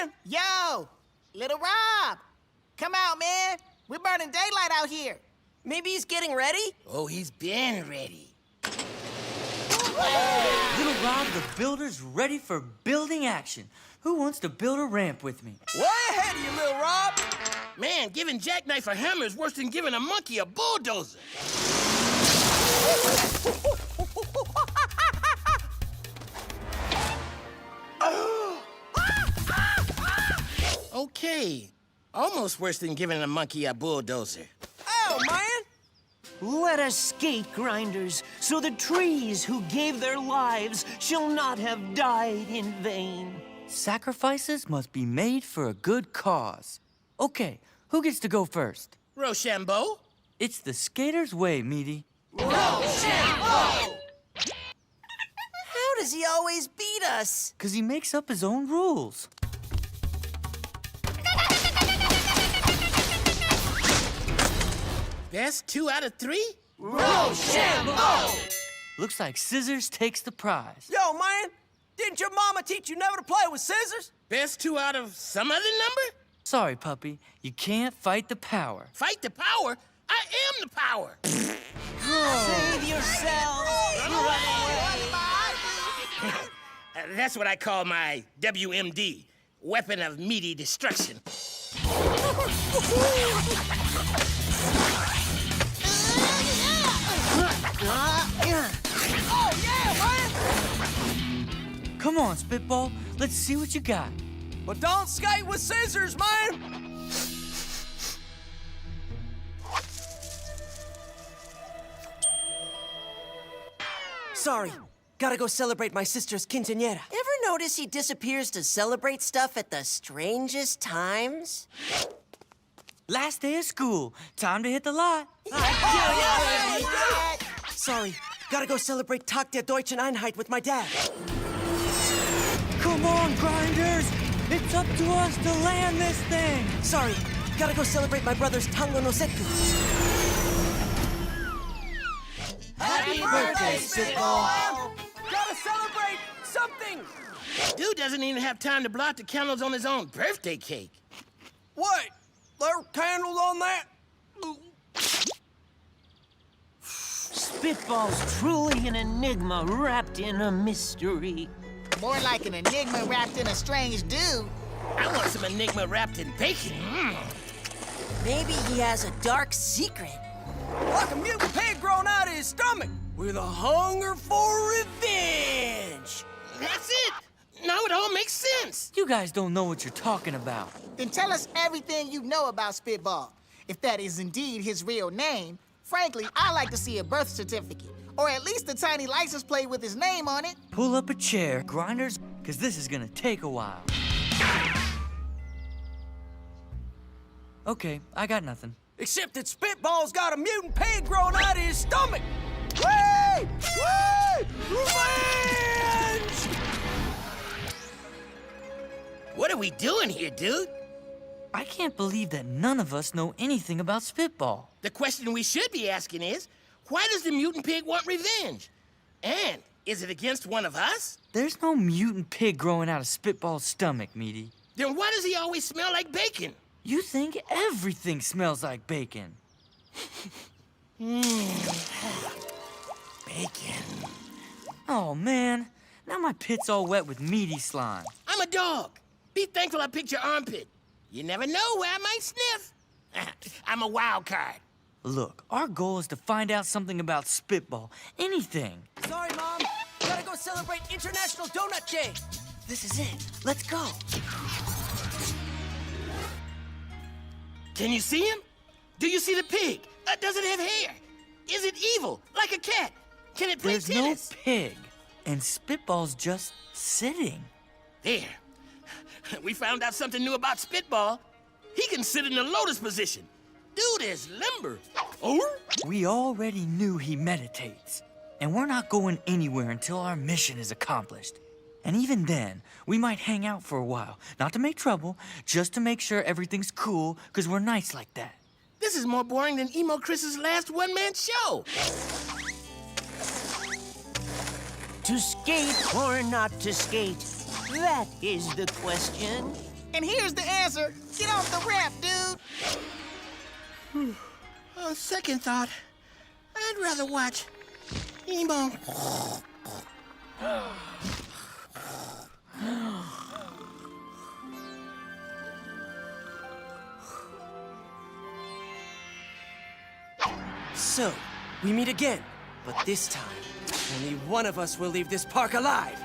man! Yo, Lil Rob, come out, man. We're burning daylight out here. Maybe he's getting ready? Oh, he's been ready. Little Rob the Builder's ready for building action. Who wants to build a ramp with me? Way ahead of you, Lil Rob! Man, giving Jackknife a hammer is worse than giving a monkey a bulldozer. Okay, almost worse than giving a monkey a bulldozer. Oh, man! Let us skate, Grinders, so the trees who gave their lives shall not have died in vain. Sacrifices must be made for a good cause. Okay, who gets to go first? Rochambeau? It's the skater's way, Meaty. How does he always beat us? 'Cause he makes up his own rules. Best 2 out of 3? Rochambeau! Looks like Scissors takes the prize. Yo, man! Didn't your mama teach you never to play with scissors? Best 2 out of some other number? Sorry, puppy. You can't fight the power. Fight the power? I am the power. Save yourself! That's what I call my WMD, Weapon of Meaty Destruction. Oh, yeah, man! Come on, Spitball. Let's see what you got. But don't skate with scissors, man! Sorry. Gotta go celebrate my sister's quinceañera. Ever notice he disappears to celebrate stuff at the strangest times? Last day of school. Time to hit the lot. Sorry. Gotta go celebrate Tag der Deutschen Einheit with my dad. Come on, Grinders. It's up to us to land this thing. Sorry. Gotta go celebrate my brother's Tango no Seku. Happy birthday, Spitball! Gotta celebrate something! Dude doesn't even have time to blow out the candles on his own birthday cake. Wait, there are candles on that? Spitball's truly an enigma wrapped in a mystery. More like an enigma wrapped in a strange dude. I want some enigma wrapped in bacon. Maybe he has a dark secret. Like a mutant pig growing out of his stomach, with a hunger for revenge. That's it. Now it all makes sense. You guys don't know what you're talking about. Then tell us everything you know about Spitball. If that is indeed his real name, frankly, I'd like to see a birth certificate. Or at least a tiny license plate with his name on it. Pull up a chair, Grinders, because this is gonna take a while. Okay, I got nothing. Except that Spitball's got a mutant pig growing out of his stomach. Whee! Whee! Revenge! What are we doing here, dude? I can't believe that none of us know anything about Spitball. The question we should be asking is, why does the mutant pig want revenge? And is it against one of us? There's no mutant pig growing out of Spitball's stomach, Meaty. Then why does he always smell like bacon? You think everything smells like bacon. Bacon. Oh, man. Now my pit's all wet with meaty slime. I'm a dog. Be thankful I picked your armpit. You never know where I might sniff. I'm a wild card. Look, our goal is to find out something about Spitball. Anything. Sorry, Mom. Gotta go celebrate International Donut Day. This is it. Let's go. Can you see him? Do you see the pig? Does it have hair? Is it evil, like a cat? Can it play There's tennis? no pig, and Spitball's just sitting. There. We found out something new about Spitball. He can sit in the lotus position. Dude is limber. Oh? We already knew he meditates, and we're not going anywhere until our mission is accomplished. And even then, we might hang out for a while, not to make trouble, just to make sure everything's cool, because we're nice like that. This is more boring than Emo Chris's last one-man show. To skate or not to skate? That is the question. And here's the answer. Get off the ramp, dude. On second thought, I'd rather watch Emo. So, we meet again, but this time, only one of us will leave this park alive.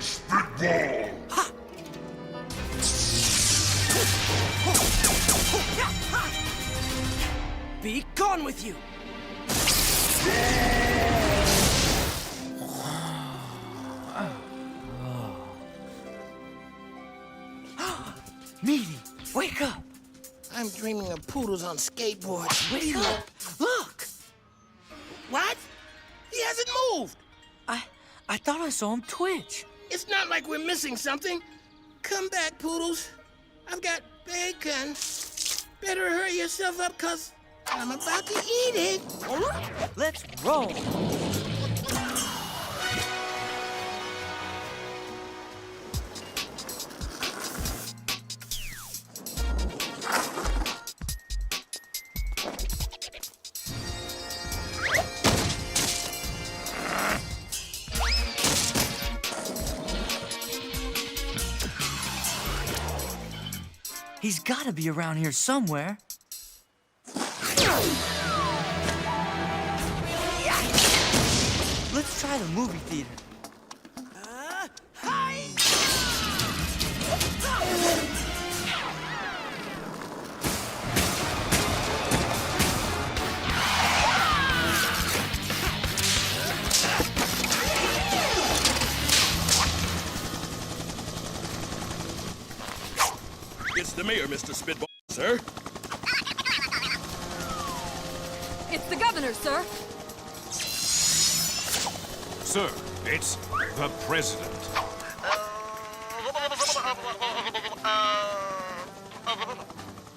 Spitball! Ha! Be gone with you! Meaty, wake up! I'm dreaming of poodles on skateboards. Wake up! Look! What? He hasn't moved. I thought I saw him twitch. It's not like we're missing something. Come back, poodles. I've got bacon. Better hurry yourself up, cause I'm about to eat it. Let's roll! He's gotta be around here somewhere. Let's try the movie theater. It's the mayor, Mr. Spitball, sir. It's the governor, sir. Sir, it's the president.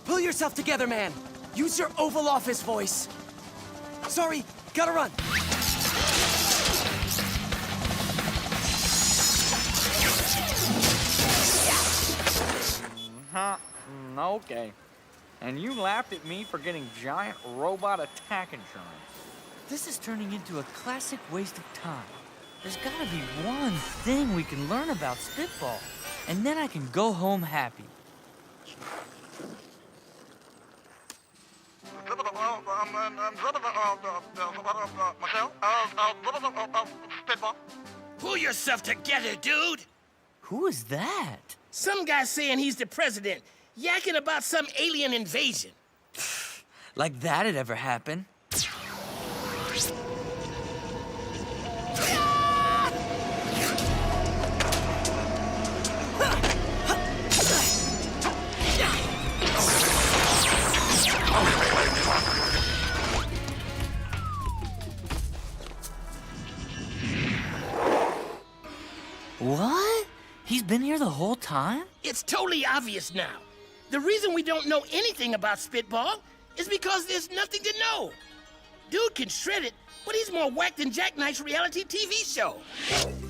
Pull yourself together, man. Use your Oval Office voice. Sorry, gotta run. Okay. And you laughed at me for getting giant robot attack insurance. This is turning into a classic waste of time. There's gotta be one thing we can learn about Spitball, and then I can go home happy. Pull yourself together, dude. Who is that? Some guy saying he's the president, yakking about some alien invasion. Like that'd ever happen. What? He's been here the whole time? It's totally obvious now. The reason we don't know anything about Spitball is because there's nothing to know. Dude can shred it, but he's more whack than Jackknife's reality TV show.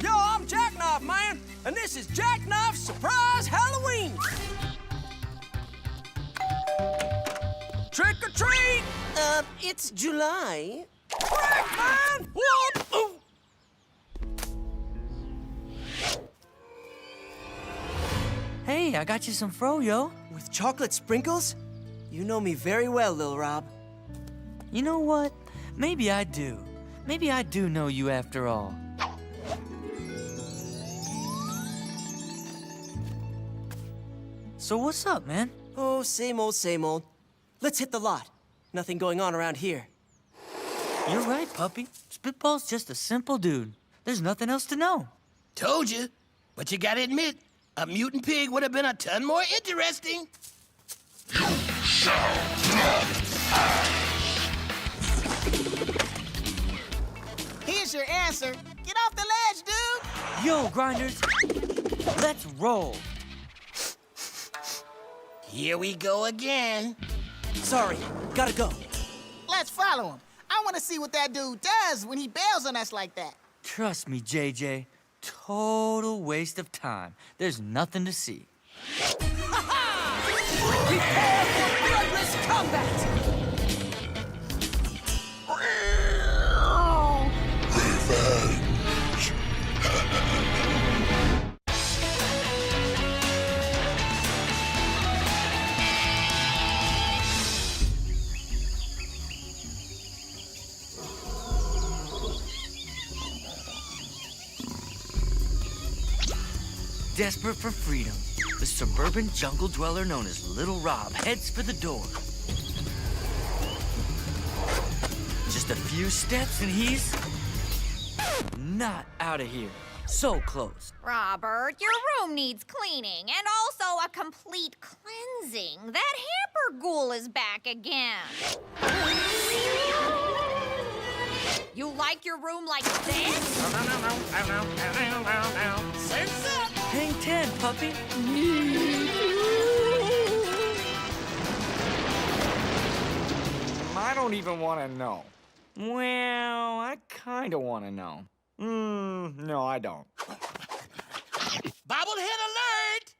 Yo, I'm Jackknife, man, and this is Jackknife's Surprise Halloween. Trick or treat! It's July. Trick, man! What? Ooh. Hey, I got you some froyo. With chocolate sprinkles? You know me very well, Lil Rob. You know what? Maybe I do. Maybe I do know you after all. So what's up, man? Oh, same old, same old. Let's hit the lot. Nothing going on around here. You're right, puppy. Spitball's just a simple dude. There's nothing else to know. Told you, but you gotta admit, a mutant pig would have been a ton more interesting. Here's your answer. Get off the ledge, dude. Yo, Grinders, let's roll. Here we go again. Sorry, gotta go. Let's follow him. I want to see what that dude does when he bails on us like that. Trust me, JJ. Total waste of time. There's nothing to see. Prepare for bloodless combat! Desperate for freedom, the suburban jungle dweller known as Lil Rob heads for the door. Just a few steps and he's not out of here. So close. Robert, your room needs cleaning and also a complete cleansing. That hamper ghoul is back again. You like your room like this? Surf's up. Hang 10, puppy. I don't even want to know. Well, I kind of want to know. No, I don't. Bobblehead alert!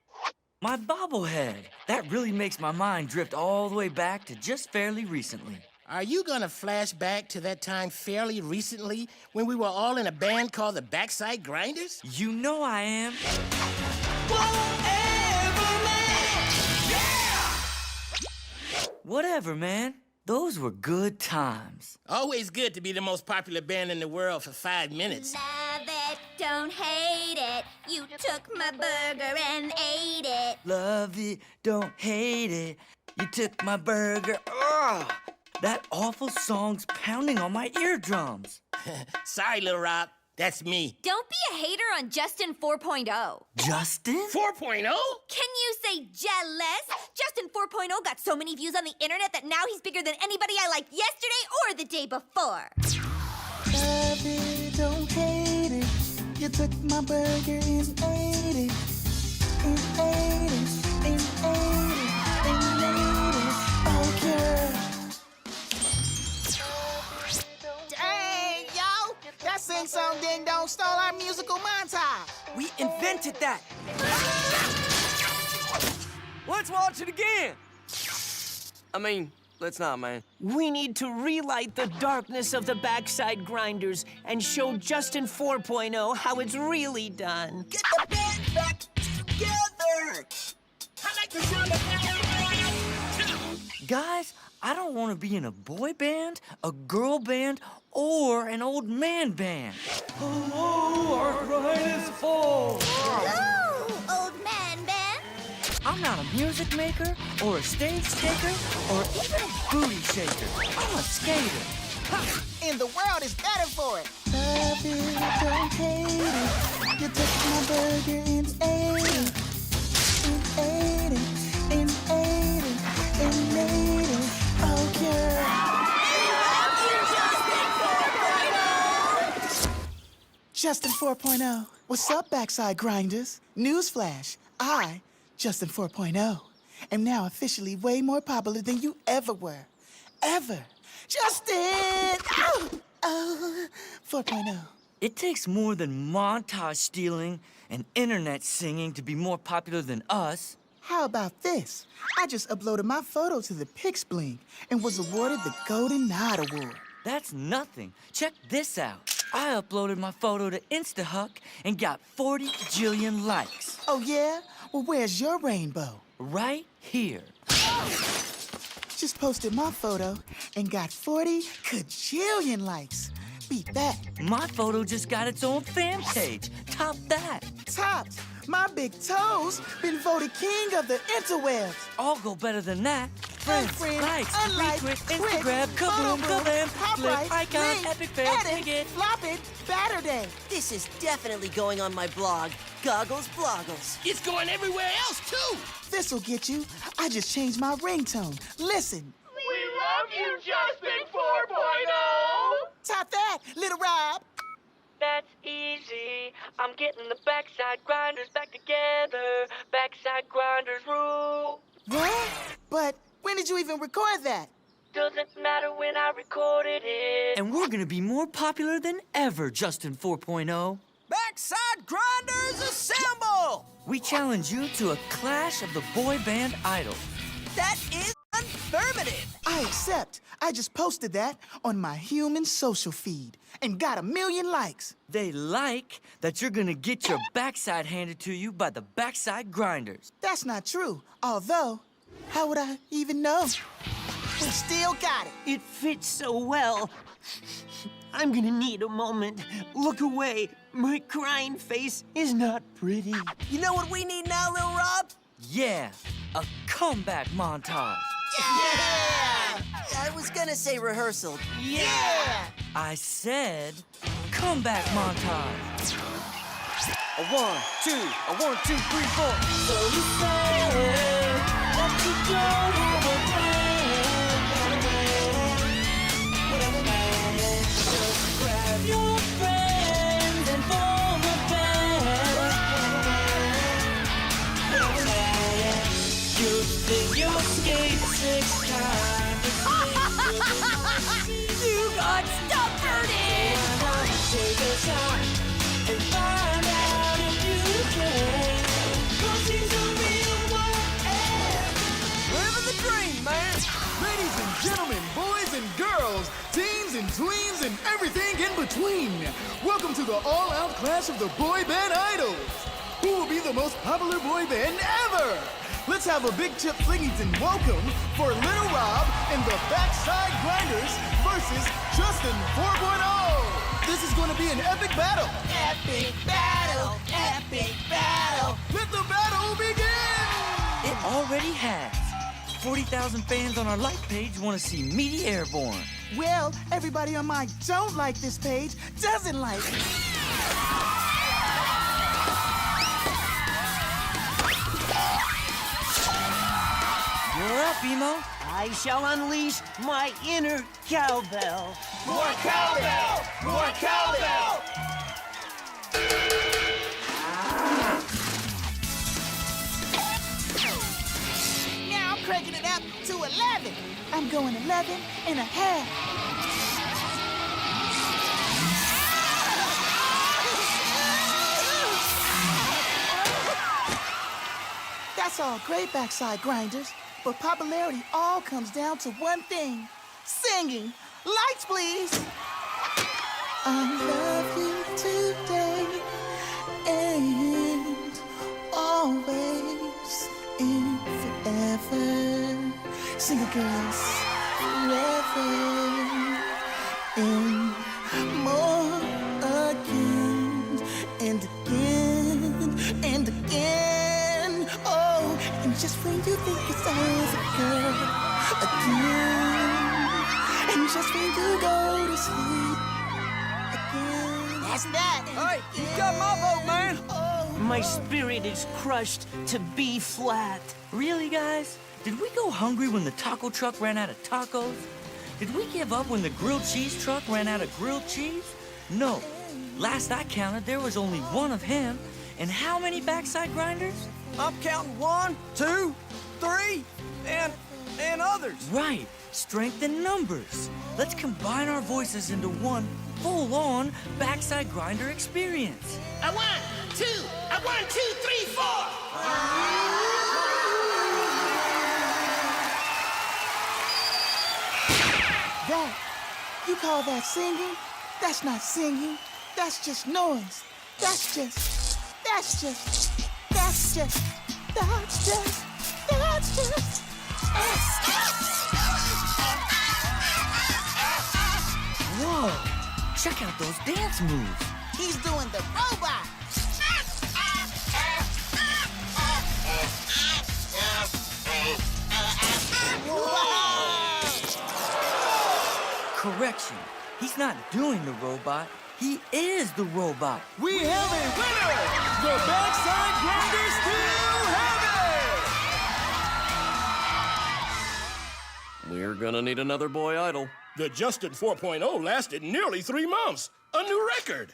My bobblehead. That really makes my mind drift all the way back to just fairly recently. Are you gonna flash back to that time fairly recently when we were all in a band called the Backstage Grinders? You know I am. Whatever, man. Those were good times. Always good to be the most popular band in the world for 5 minutes. Love it, don't hate it. You took my burger and ate it. Love it, don't hate it. You took my burger. Ugh! That awful song's pounding on my eardrums. Sorry, Lil Rob. That's me. Don't be a hater on Justin 4.0. Justin? 4.0? Can you say jealous? Justin 4.0 got so many views on the internet that now he's bigger than anybody I liked yesterday or the day before. Love it, don't hate it. You took my burger and ate it. And ate it, and ate it, and ate it. Oh, girl. Dang, yo! That Sing Song Ding Dong stole our musical montage. We invented that! Let's watch it again! I mean, let's not, man. We need to relight the darkness of the Backstage Grinders and show Justin 4.0 how it's really done. Get the band back together! I like the sound of Guys, I don't want to be in a boy band, a girl band, or an old man band. Hello, arthritis falls. Hello, old man Ben. I'm not a music maker, or a stage taker, or even a booty shaker. I'm a skater. Ha! And the world is better for it. Love it, don't hate it. You took my burger and ate it. And ate it, and ate it, and ate it. Oh, girl. Justin 4.0. What's up, Backside Grinders? Newsflash. I, Justin 4.0, am now officially way more popular than you ever were. Ever. Justin! Oh, 4.0. It takes more than montage stealing and internet singing to be more popular than us. How about this? I just uploaded my photo to the Pix Bling and was awarded the Golden Nod Award. That's nothing. Check this out. I uploaded my photo to InstaHuck and got 40 jillion likes. Oh, yeah? Well, where's your rainbow? Right here. Just posted my photo and got 40 kajillion likes. Beat that. My photo just got its own fan page. Top that. Topped. My big toes been voted king of the interwebs. All go better than that. Friends, Unfriend, likes, unlike, retweet, quit, Instagram, kaboom, photo kabam, boom, pop flip, right, icon, link, epic fail, edit, dig it. flop it, batter day. This is definitely going on my blog, Goggles Bloggles. It's going everywhere else, too. This'll get you. I just changed my ringtone. Listen. We love you, Justin 4.0! Top that, Little Rob. That's easy. I'm getting the Backstage Grinders back together. Backstage Grinders rule. What? But when did you even record that? doesn't matter when I recorded it. And we're gonna be more popular than ever, Justin 4.0. Backside Grinders assemble! We challenge you to a clash of the boy band idols. That is affirmative. I accept. I just posted that on my human social feed and got 1 million likes. They like that you're gonna get your backside handed to you by the Backside Grinders. That's not true. Although, how would I even know? We still got it. It fits so well. I'm gonna need a moment. Look away. My crying face is not pretty. You know what we need now, Lil Rob? Yeah, a comeback montage. Yeah! I was gonna say rehearsal. Yeah! I said comeback montage. A 1, 2, a 1, 2, 3, 4. So you say that you don't have a plan. Just grab your friends and form a band. You think you'll skate 6 times. You got stubborn! Take a shot and find out if you can. 'Cause he's a real one. Living the dream, man. Ladies and gentlemen, boys and girls, teens and tweens and everything in between. Welcome to the all-out clash of the boy band idols. Who will be the most popular boy band ever? Let's have a big Chip Flingington welcome for Lil Rob and the Backside Grinders versus Justin 4.0. This is going to be an epic battle. Epic battle! Epic battle! Let the battle begin! It already has. 40,000 fans on our like page want to see Meaty airborne. Well, everybody on my don't like this page doesn't like it. You're up, Emo. I shall unleash my inner cowbell. More cowbell! More cowbell! Now I'm cranking it up to 11. I'm going 11 and a half. That's all great, Backside Grinders, but popularity all comes down to one thing: singing. Lights, please. I love you today and always and forever. Sing it, girls. Forever and more again and again and again. Oh, and just when you think it's over, girl, again. And just when you go to sleep again. That's that. Hey, you got my vote, man. My spirit is crushed to B flat. Really, guys? Did we go hungry when the taco truck ran out of tacos? Did we give up when the grilled cheese truck ran out of grilled cheese? No. Last I counted, there was only one of him. And how many Backside Grinders? I'm counting 1, 2, 3, and others. Right. Strength in numbers. Let's combine our voices into one full-on Backside Grinder experience. A 1, 2, a 1, 2, 3, 4. That, you call that singing? That's not singing. That's just noise. That's just. Whoa! Check out those dance moves. He's doing the robot. Correction. He's not doing the robot. He is the robot. We have a winner! The Backside Grinders still have it! We're gonna need another boy idol. The Justin 4.0 lasted nearly 3 months. A new record.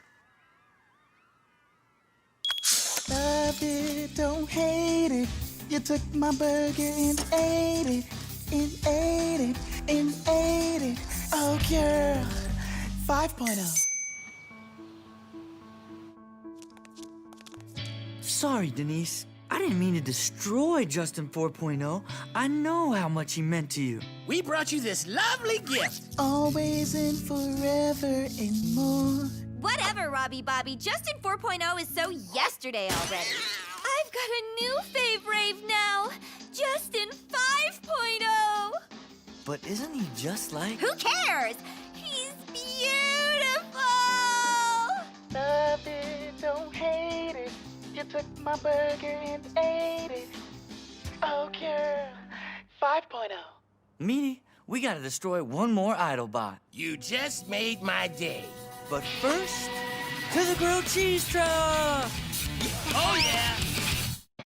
Love it, don't hate it. You took my burger and ate it, and ate it. Oh, girl. 5.0. Sorry, Denise. I didn't mean to destroy Justin 4.0. I know how much he meant to you. We brought you this lovely gift. Always and forever and more. Whatever, Robbie Bobby. Justin 4.0 is so yesterday already. I've got a new fave rave now. Justin 5.0. But isn't he just like... Who cares? He's beautiful. Love it, don't hate it. You took my burger and ate it. Oh, girl. 5.0. Meaty, we gotta destroy one more idol bot. You just made my day. But first, to the grilled cheese truck!